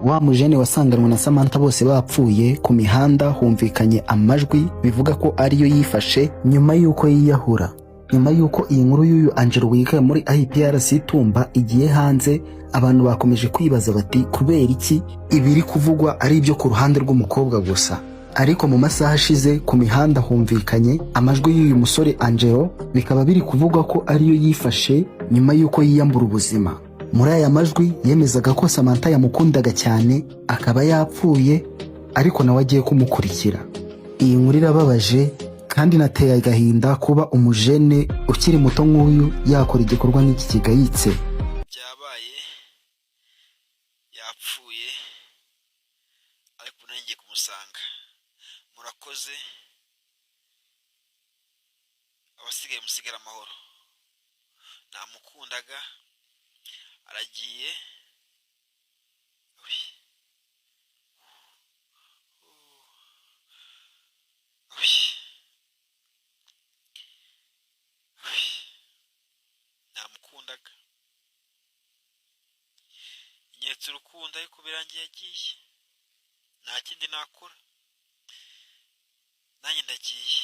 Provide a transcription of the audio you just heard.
wa mujene wasanganwe na Samantha bose bapfuye ku mihanda humvikanye amajwi bivuga ko ariyo yifashe nyuma yuko yiyahura. Nyuma yuko iyi nkuru y'uyu Angelo wiga muri IPRC Tumba igiye hanze, abantu bakomeje kwibaza bati kubera iki ibiri kuvugwa ari ibyo ku ruhande rw'umukobwa gusa. Ariko mu masaha ashize ku mihanda humvikanye amajwi y'uyu musore Angelo, bikaba biri kuvugwa ko ariyo yifashe nyuma yuko yiyambura ubuzima. Muri aya majwi yemezaga ko Samantha yamukundaga cyane akaba yapfuye, ariko nawe agiye kumukurikira. Iyi nkuru irababaje kandi nateye agahinda kuba umujene ukiri muto nk'uyu yakora igikorwa nk'iki kigayitse. Byabaye yapfuye ariko nanjye kumusanga. Murakoze, abasigaye musigara amahoro. Namukundaga aragiye. Namukundaga nyetse urukundo ariko birangiye agiye, nta kindi nakora, nanjye ndagiye.